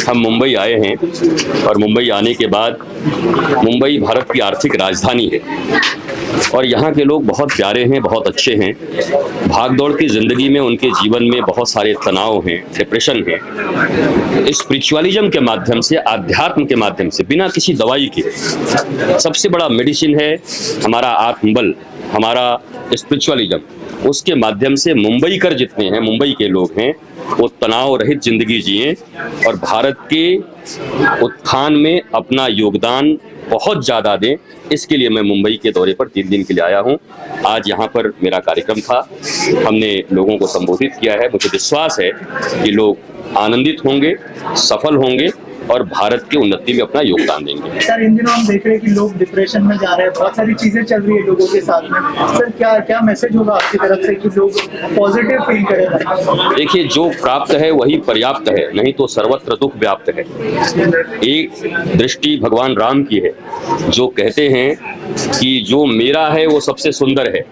हम मुंबई आए हैं और मुंबई आने के बाद मुंबई भारत की आर्थिक राजधानी है और यहाँ के लोग बहुत प्यारे हैं, बहुत अच्छे हैं। भागदौड़ की ज़िंदगी में उनके जीवन में बहुत सारे तनाव हैं, डिप्रेशन है। स्पिरिचुअलिज्म के माध्यम से, आध्यात्म के माध्यम से, बिना किसी दवाई के, सबसे बड़ा मेडिसिन है हमारा आत्मबल, हमारा स्पिरिचुअलिज्म। उसके माध्यम से मुंबईकर जितने हैं, मुंबई के लोग हैं, वो तनाव रहित जिंदगी जिए और भारत के उत्थान में अपना योगदान बहुत ज़्यादा दें। इसके लिए मैं मुंबई के दौरे पर 3 दिन के लिए आया हूं। आज यहां पर मेरा कार्यक्रम था, हमने लोगों को संबोधित किया है। मुझे विश्वास है कि लोग आनंदित होंगे, सफल होंगे और भारत की उन्नति में अपना योगदान देंगे। सर, इन दिनों हम देख रहे हैं कि लोग डिप्रेशन में जा रहे हैं, बहुत सारी चीजें चल रही है लोगों के साथ में। सर, क्या मैसेज होगा आपकी तरफ से कि लोग पॉजिटिव फील करें? देखिए, जो प्राप्त है वही पर्याप्त है, नहीं तो सर्वत्र दुख व्याप्त है। एक दृष्टि भगवान राम की है, जो कहते हैं कि जो मेरा है वो सबसे सुंदर है,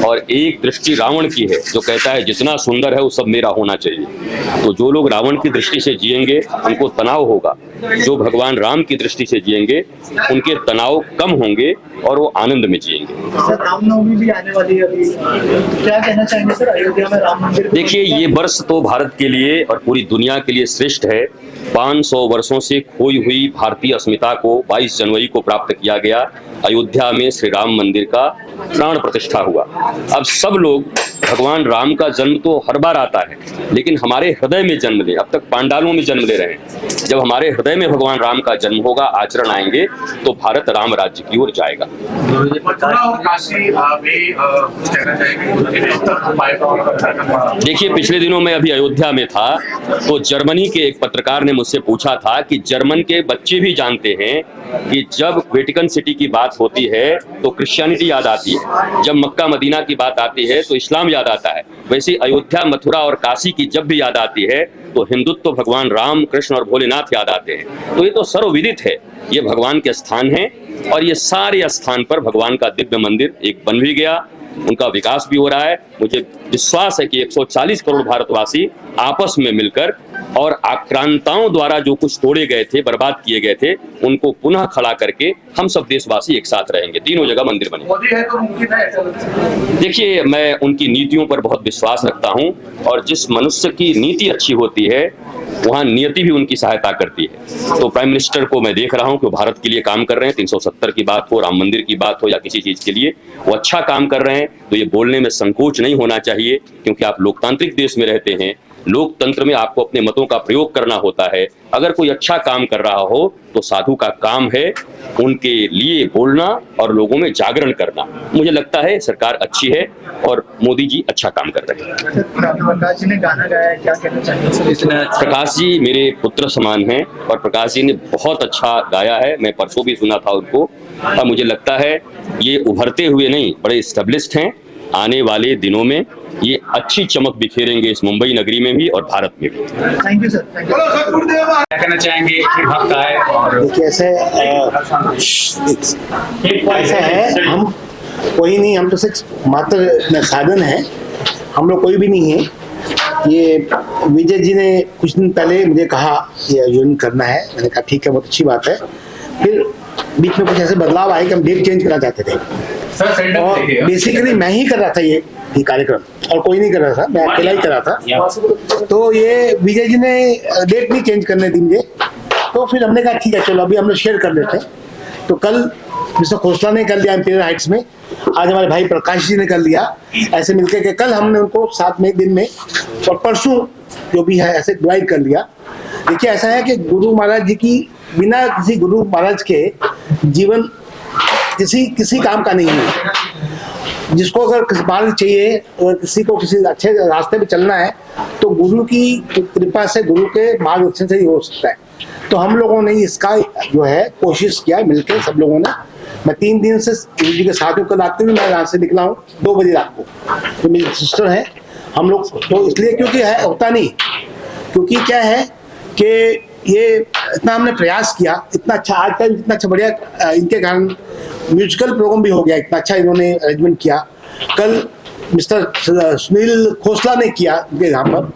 और एक दृष्टि रावण की है, जो कहता है जितना सुंदर है वो सब मेरा होना चाहिए। तो जो लोग रावण की दृष्टि से जिएंगे उनको तनाव होगा, जो भगवान राम की दृष्टि से जिएंगे उनके तनाव कम होंगे और वो आनंद में जिएंगे। सर, रामनवमी भी आने वाली है, अभी क्या कहना चाहेंगे सर अयोध्या में राम मंदिर? देखिए, ये वर्ष तो भारत के लिए और पूरी दुनिया के लिए श्रेष्ठ है। 500 वर्षों से खोई हुई भारतीय अस्मिता को 22 जनवरी को प्राप्त किया गया। अयोध्या में श्री राम मंदिर का प्राण प्रतिष्ठा हुआ। अब सब लोग, भगवान राम का जन्म तो हर बार आता है, लेकिन हमारे हृदय में जन्म ले। अब तक पांडालों में जन्म ले रहे हैं, जब हमारे हृदय में भगवान राम का जन्म होगा, आचरण आएंगे, तो भारत राम राज्य की ओर जाएगा। देखिए, पिछले दिनों मैं अभी अयोध्या में था, तो जर्मनी के एक पत्रकार ने मुझसे पूछा था कि जर्मन के बच्चे भी जानते हैं कि जब वेटिकन सिटी की बात होती है तो क्रिश्चियनिटी याद आती है, जब मक्का मदीना की बात आती है तो इस्लाम याद आता है। वैसे अयोध्या, मथुरा और काशी की जब भी याद आती है तो हिंदुत्व, भगवान राम, कृष्ण और भोलेनाथ याद आते हैं। तो ये तो सर्वविदित है, ये भगवान के स्थान हैं और ये सारे स्थान पर भगवान का दिव्य मंदिर एक बन भी गया, उनका विकास भी हो रहा है। मुझे विश्वास है कि 140 करोड़ भारतवासी आपस में मिलकर और आक्रांताओं द्वारा जो कुछ तोड़े गए थे, बर्बाद किए गए थे, उनको पुनः खड़ा करके हम सब देशवासी एक साथ रहेंगे। तीनों जगह मंदिर बने। मोदी है तो मुमकिन है ऐसा लगता है? देखिए, मैं उनकी नीतियों पर बहुत विश्वास रखता हूं और जिस मनुष्य की नीति अच्छी होती है वहां नियति भी उनकी सहायता करती है। तो प्राइम मिनिस्टर को मैं देख रहा हूं कि वो भारत के लिए काम कर रहे हैं। 370 की बात हो, राम मंदिर की बात हो या किसी चीज के लिए, वो अच्छा काम कर रहे हैं। तो ये बोलने में संकोच नहीं होना चाहिए, क्योंकि आप लोकतांत्रिक देश में रहते हैं। लोकतंत्र में आपको अपने मतों का प्रयोग करना होता है। अगर कोई अच्छा काम कर रहा हो तो साधु का काम है उनके लिए बोलना और लोगों में जागरण करना। मुझे लगता है सरकार अच्छी है और मोदी जी अच्छा काम कर रहे हैं। प्रकाश जी ने गाना गाया है, क्या कहना चाहेंगे? प्रकाश जी मेरे पुत्र समान हैं और प्रकाश जी ने बहुत अच्छा गाया है। मैं परसों भी सुना था उनको, और मुझे लगता है ये उभरते हुए नहीं, बड़े स्टेब्लिश्ड हैं। आने वाले दिनों में ये अच्छी चमक बिखेरेंगे इस मुंबई नगरी में भी और भारत में भी। Thank you sir. क्या कहना चाहेंगे? भक्त आए और देखिए, ऐसा है, हम कोई नहीं, हम तो सिर्फ मात्र साधन है, हम लोग कोई भी नहीं है। ये विजय जी ने कुछ दिन पहले मुझे कहा ये आयोजन करना है, मैंने कहा ठीक है, बहुत अच्छी बात है। फिर बीच में कुछ ऐसे बदलाव आए कि हम डेट चेंज करना चाहते थे, और बेसिकली मैं ही कर रहा था ये कार्यक्रम, और कोई नहीं कर रहा था, मैं अकेला ही कर रहा था। तो ये विजय जी ने डेट नहीं चेंज करने दी मुझे, तो फिर हमने कहा ठीक है, चलो अभी हम लोग शेयर कर लेते हैं। तो कल मिस्टर खोसला ने कर लिया इंपीरियल हाइट्स में, आज हमारे भाई प्रकाश जी ने कर लिया, ऐसे मिलकर के कल हमने उनको साथ में एक दिन में, और परसों जो भी है ऐसे डिवाइड कर लिया। देखिए, ऐसा है कि गुरु महाराज जी की बिना किसी गुरु महाराज के जीवन किसी काम का नहीं है। जिसको अगर मार्ग चाहिए और किसी को किसी अच्छे रास्ते पे चलना है तो गुरु की कृपा से, गुरु के मार्गदर्शन से ही हो सकता है। तो हम लोगों ने इसका जो है कोशिश किया मिलकर, सब लोगों ने। मैं 3 दिन से गुरु जी के साथ हूँ। कल रात को भी मैं यहाँ से निकला हूँ 2 बजे रात को। तो मेरी सिस्टर है, हम लोग तो इसलिए क्योंकि है होता नहीं, क्योंकि क्या है कि ये इतना हमने प्रयास किया, इतना अच्छा आज तक, इतना अच्छा बढ़िया, इनके कारण म्यूजिकल प्रोग्राम भी हो गया, इतना अच्छा इन्होंने अरेंजमेंट किया। कल मिस्टर सुनील खोसला ने किया इनके यहाँ पर,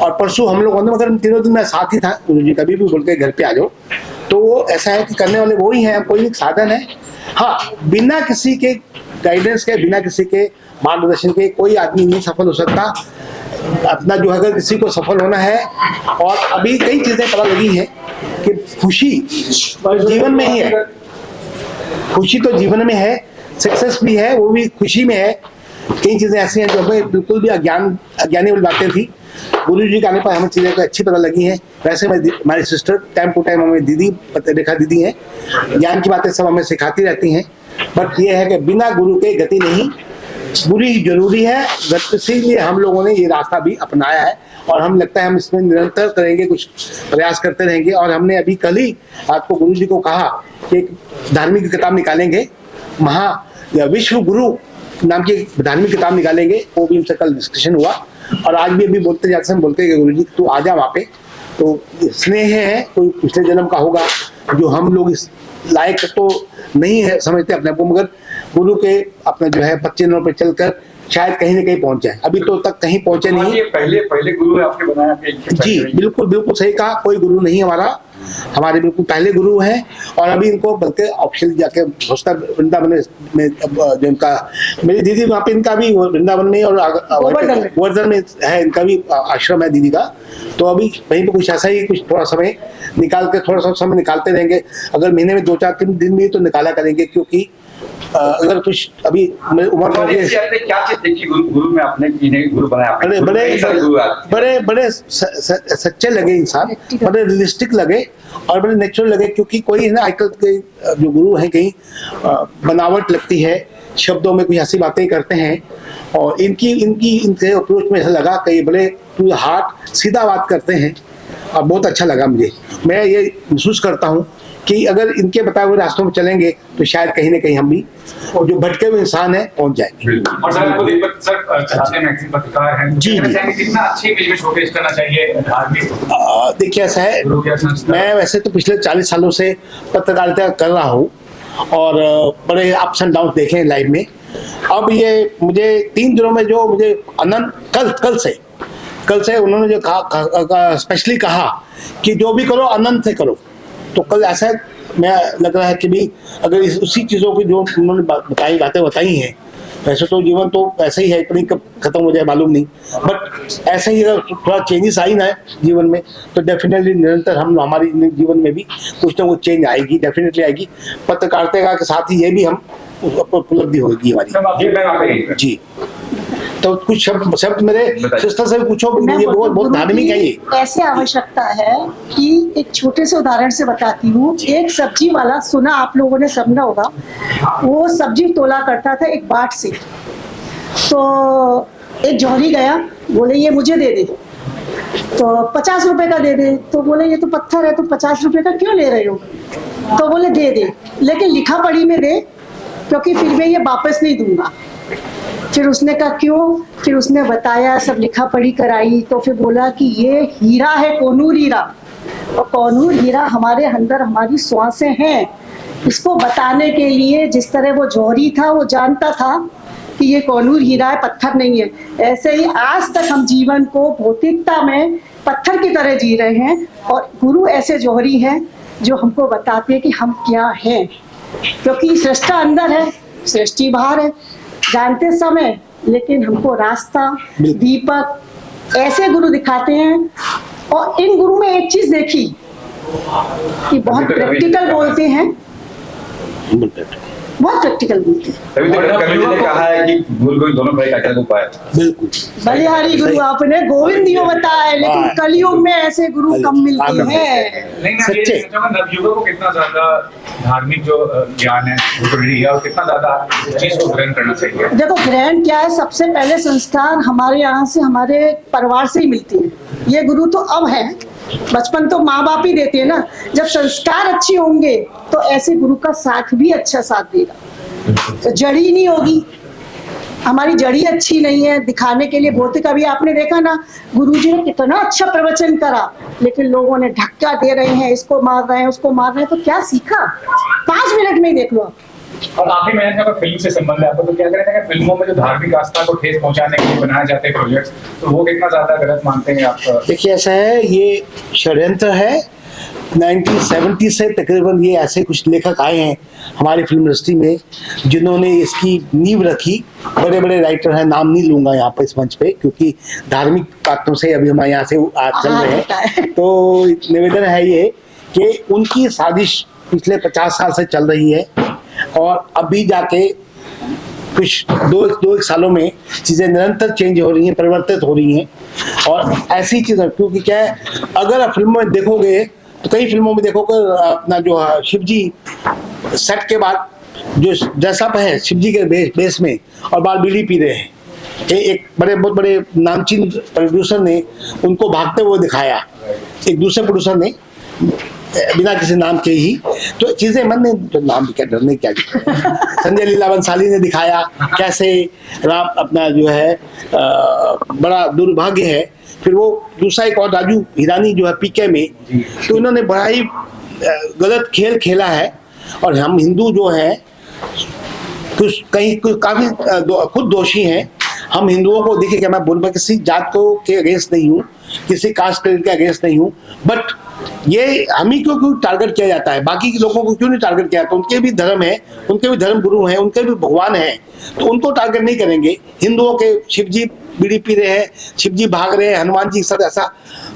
और परसों हम लोगों ने, मगर तीनों दिन मैं साथ ही था, गुरु जी कभी भी बोलते घर पे आ जाओ। तो वो ऐसा है कि करने वाले वो ही हैं, कोई एक साधन है। हाँ, बिना किसी के गाइडेंस के, बिना किसी के मार्गदर्शन के कोई आदमी नहीं सफल हो सकता। अपना जो अगर किसी को सफल होना है, और अभी कई चीजें पता लगी हैं कि खुशी जीवन में ही है, खुशी तो जीवन में है, सक्सेस भी है, वो भी खुशी में है। कई चीजें ऐसी हैं जो हमें बिल्कुल भी अज्ञानी वाली बातें थी, गुरु जी के आने पर हमें चीजें अच्छी पता लगी हैं। वैसे हमारी सिस्टर टाइम टू टाइम हमें दीदी, रेखा दीदी हैं, ज्ञान की बातें सब हमें सिखाती रहती हैं। बट ये है कि बिना गुरु के गति नहीं, गुरु जरूरी है। इसीलिए हम लोगों ने ये रास्ता भी अपनाया है, और हम लगता है हम इसमें निरंतर करेंगे, कुछ प्रयास करते रहेंगे। और हमने अभी कल ही आपको गुरु जी को कहा कि एक धार्मिक किताब निकालेंगे, विश्व गुरु नाम की धार्मिक किताब निकालेंगे। वो भी हमसे कल डिस्कशन हुआ, और आज भी अभी बोलते जाते हम बोलते हैं गुरु जी तू आ जा वहाँ पे। तो स्नेह है, कोई पिछले जन्म का होगा, जो हम लोग इस लायक तो नहीं है समझते अपने को, मगर गुरु के अपने जो है 25 पे चलकर शायद कहीं ना कहीं पहुंच जाए। अभी तो तक कहीं पहुंचे नहीं। ये पहले गुरु आपके बनाया जी, बिल्कुल सही कहा, कोई गुरु नहीं हमारा, हमारे बिल्कुल पहले गुरु हैं। और अभी इनको बल्कि ऑफिशियल जाके होस्टर वृंदावन में जो इनका, मेरी दीदी वहाँ पे, इनका भी वृंदावन में और गोवर्धन में है, इनका भी आश्रम है दीदी का। तो अभी वहीं पे कुछ ऐसा ही, कुछ थोड़ा समय निकालते रहेंगे। अगर महीने में 2-4 दिन भी तो निकाला करेंगे, क्योंकि अगर कुछ अभी उम्र क्या चीज देखी गुरु में आपने गुरु बनाया? बड़े सच्चे लगे इंसान, बड़े रियलिस्टिक लगे और बड़े नेचुरल लगे। क्योंकि कोई ना आजकल के जो गुरु हैं कहीं बनावट लगती है, शब्दों में कुछ ऐसी बातें करते हैं, और इनके अप्रोच में ऐसा लगा कि बड़े टू द हार्ट सीधा बात करते हैं, और बहुत अच्छा लगा मुझे। मैं ये महसूस करता हूँ कि अगर इनके बताए हुए रास्तों में चलेंगे तो शायद कहीं ना कहीं हम भी जो भटके हुए इंसान है पहुंच जाएंगे। और सर आपको मैगजीन पत्रकार हैं, जी कितना अच्छी इमेज में शोकेस करना चाहिए धार्मिक? देखिए ऐसा है, मैं वैसे तो पिछले 40 सालों से पत्रकारिता कर रहा हूँ, और बड़े अप्स एंड डाउन देखे हैं लाइफ में। अब ये मुझे 3 दिनों में जो मुझे आनंद कल से उन्होंने जो कहा, स्पेशली कहा कि जो भी करो आनंद से करो। तो कल ऐसा मैं लग रहा है कि भी अगर उसी चीज़ों की जो उन्होंने बातें बताई हैं, वैसे तो जीवन तो ऐसे ही है, इतनी कब खत्म हो जाए मालूम नहीं, बट ऐसे ही अगर थोड़ा चेंजेस आई ना जीवन में तो डेफिनेटली निरंतर हमारी जीवन में भी कुछ ना कुछ चेंज आएगी, डेफिनेटली आएगी। पत्रकारिता के साथ ही ये भी हम उपलब्धि होगी हमारी। जी, तो कुछ शब्द मेरे सिस्टर से पूछो, ये बहुत धार्मिक है। ये ऐसे आवश्यकता है कि एक छोटे से उदाहरण से बताती हूँ। एक सब्जी वाला, सुना आप लोगों ने, समझा होगा, वो सब्जी तोला करता था एक बाट से। तो एक जौहरी गया, बोले ये मुझे दे दे, तो 50 रुपए का दे दे। तो बोले ये तो पत्थर है, तो 50 रुपए का क्यों ले रहे हो? तो बोले दे दे, लेकिन लिखा पढ़ी में दे, क्योंकि फिर मैं ये वापस नहीं दूंगा। फिर उसने कहा क्यों? फिर उसने बताया, सब लिखा पढ़ी कराई। तो फिर बोला कि ये हीरा है, कोनूर हीरा, और कोनूर हीरा हमारे अंदर हमारी श्वासें हैं। इसको बताने के लिए जिस तरह वो जौहरी था, वो जानता था कि ये कोनूर हीरा है, पत्थर नहीं है। ऐसे ही आज तक हम जीवन को भौतिकता में पत्थर की तरह जी रहे हैं, और गुरु ऐसे जौहरी हैं जो हमको बताते हैं कि हम क्या हैं। क्योंकि सृष्टा अंदर है, सृष्टि बाहर है, जानते समय, लेकिन हमको रास्ता, दीपक ऐसे गुरु दिखाते हैं। और इन गुरु में एक चीज देखी कि बहुत प्रैक्टिकल बोलते हैं, बहुत प्रैक्टिकल बोलते हैं। तभी तो कबीर जी ने कहा है कि भूल कोई दोनों भाई का क्या उपाय। बिल्कुल बलिहारी गुरु आपने गोविंदियों बताया, लेकिन कलयुग में ऐसे गुरु कम मिलते हैं। सच्चे नवयुगों को कितना ज्यादा धार्मिक जो ज्ञान है और कितना ज्यादा चीज को ग्रहण करना चाहिए? देखो, ग्रहण क्या है, सबसे पहले संस्कार हमारे यहाँ से, हमारे परिवार से ही मिलती है। ये गुरु तो अब है, बचपन तो माँ बाप ही देते हैं ना। जब संस्कार अच्छे होंगे तो ऐसे गुरु का साथ भी अच्छा साथ देगा। तो जड़ी नहीं होगी, हमारी जड़ी अच्छी नहीं है दिखाने के लिए। भौतिक अभी आपने देखा ना, गुरुजी ने कितना अच्छा प्रवचन करा, लेकिन लोगों ने धक्का दे रहे हैं, इसको मार रहे हैं, उसको मार रहे हैं। तो क्या सीखा? 5 मिनट में ही देख लो आप, और आखिरी में अगर फिल्म से संबंध है आपको, तो क्या कहते हैं कि फिल्मों में जो धार्मिक आस्था को ठेस पहुंचाने के लिए बनाए जाते हैं प्रोजेक्ट्स, तो वो कितना ज्यादा गलत मानते हैं आप? देखिए ऐसा है, ये षड्यंत्र है। 1970 से तकरीबन ये ऐसे कुछ लेखक आए हैं हमारी फिल्म इंडस्ट्री में जिन्होंने इसकी नींव रखी। बड़े बड़े राइटर हैं, नाम नहीं लूंगा यहाँ पर इस मंच पे, क्योंकि धार्मिक बातों से अभी हम यहाँ से चल रहे हैं। तो निवेदन है ये कि उनकी साजिश पिछले 50 साल से चल रही है और अभी जाके कुछ दो एक सालों में चीज़ें निरंतर चेंज हो रही हैं, परिवर्तित हो रही हैं। और ऐसी चीज़ें, क्योंकि क्या है, अगर आप फिल्मों में देखोगे तो कई फिल्मों में देखोगे अपना जो शिव जी सेट के बाद जो ड्रेसअप है शिव जी के बेस में और बाल बीड़ी पी रहे हैं, एक बहुत बड़े नामचीन प्रोड्यूसर ने उनको भागते हुए दिखाया, एक दूसरे प्रोड्यूसर ने बिना किसी नाम के ही। तो चीजें मन ने तो नाम क्या डरने क्या संजय लीला बंसाली ने दिखाया कैसे राम अपना जो है बड़ा दुर्भाग्य है। फिर वो दूसरा एक और राजू हिरानी जो है पीके में, तो इन्होंने बड़ा ही गलत खेल खेला है। और हम हिंदू जो हैं कुछ काफी खुद दोषी हैं। हम हिंदुओं को देखिए, क्या मैं बोलूँगा, किसी जात को के अगेंस्ट नहीं हूँ, किसी कास्ट के अगेंस्ट नहीं हूँ, बट ये हम ही क्यों टारगेट किया जाता है, बाकी के लोगों को क्यों नहीं टारगेट किया जाता? उनके भी धर्म है, उनके भी धर्म गुरु हैं, उनके भी भगवान हैं, तो उनको टारगेट नहीं करेंगे। हिंदुओं के शिव जी बीड़ी पी रहे हैं, शिव जी भाग रहे हैं, हनुमान जी सब ऐसा।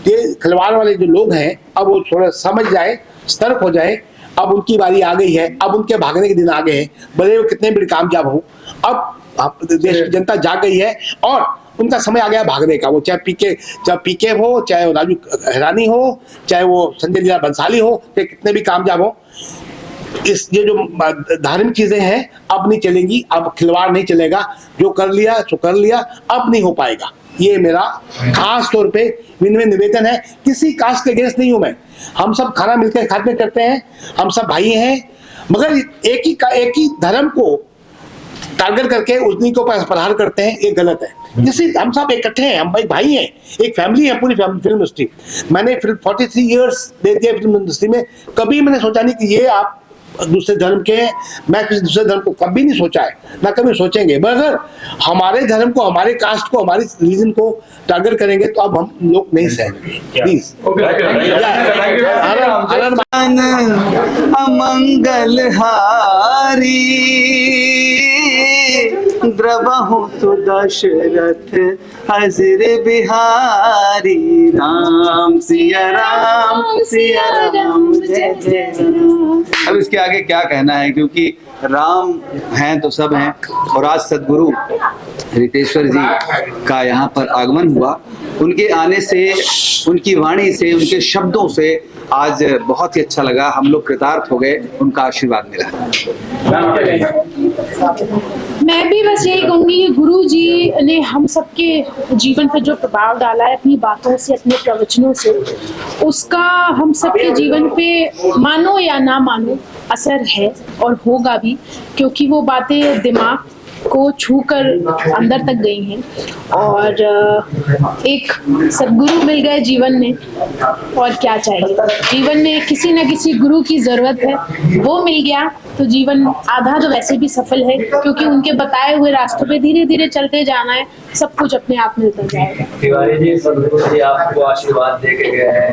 ये खिलवाड़ वाले जो लोग हैं, अब वो थोड़ा समझ जाए, सतर्क हो जाए। अब उनकी बारी आ गई है, अब उनके भागने के दिन आ गए हैं, भले वो कितने भी कामयाब हो। अब देश की जनता जाग गई है और उनका समय आ गया भागने का। वो चाहे पीके हो, चाहे वो राजू हिरानी हो, चाहे वो संजय लीला बंसाली हो, चाहे कितने भी कामयाब हो, ये जो धार्मिक चीजें हैं अब नहीं चलेंगी, अब खिलवाड़ नहीं चलेगा। जो कर लिया सो कर लिया, अब नहीं हो पाएगा। ये मेरा खास तौर पे निवेदन है। किसी कास्ट के अगेंस्ट नहीं हूं मैं, हम सब खाना मिलकर खाते करते हैं, हम सब भाई हैं, मगर एक ही धर्म को टारगेट करके उसी को प्रहार करते हैं, ये गलत है। किसी हम सब इकट्ठे हैं, हम भाई हैं, एक फैमिली है पूरी फिल्म इंडस्ट्री। मैंने 43 इयर्स दे दिए फिल्म इंडस्ट्री में, कभी मैंने सोचा नहीं कि ये आप दूसरे धर्म के हैं, मैं किसी दूसरे धर्म को कभी नहीं सोचा है, ना कभी सोचेंगे। मगर हमारे धर्म को, हमारे कास्ट को, हमारी रिलीजन को टारगेट करेंगे तो अब हम लोग नहीं सहेंगे। प्लीज अमंगल हारी द्रवहु सुदशरथ हजर बिहारी। राम सिया राम जय जय राम। अब इसके आगे क्या कहना है, क्योंकि राम हैं तो सब हैं। और आज सदगुरु रितेश्वर जी का यहाँ पर आगमन हुआ। उनके आने से, उनकी वाणी से, उनके शब्दों से आज बहुत ही अच्छा लगा। हम लोग कृतार्थ हो गए, उनका आशीर्वाद मिला। मैं भी बस यही कहूंगी कि गुरु जी ने हम सबके जीवन पर जो प्रभाव डाला है अपनी बातों से, अपने प्रवचनों से, उसका हम सबके जीवन पे मानो या ना मानो असर है और होगा भी, क्योंकि वो बातें दिमाग को छूकर अंदर तक गई हैं। और एक सदगुरु मिल गए जीवन में, और क्या चाहिए। जीवन में किसी न किसी गुरु की जरूरत है, वो मिल गया तो जीवन आधा तो वैसे भी सफल है, क्योंकि उनके बताए हुए रास्तों पे धीरे धीरे चलते जाना है, सब कुछ अपने आप मिलता जाएगा। तिवारी जी, सदगुरु जी आपको आशीर्वाद दे के गए हैं,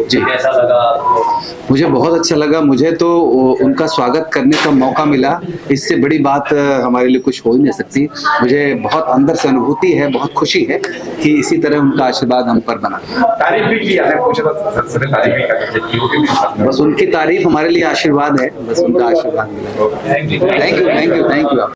जी कैसा लगा आपको? मुझे बहुत अच्छा लगा। मुझे तो उनका स्वागत करने का मौका मिला, इससे बड़ी बात हमारे लिए कुछ हो ही नहीं सकती। मुझे बहुत अंदर से अनुभूति है, बहुत खुशी है कि इसी तरह उनका आशीर्वाद हम पर बना। तारीफ भी की आपने, पूछा था सबसे तारीफ भी कर, बस उनकी तारीफ हमारे लिए आशीर्वाद है, बस उनका आशीर्वाद मिला। Thank you.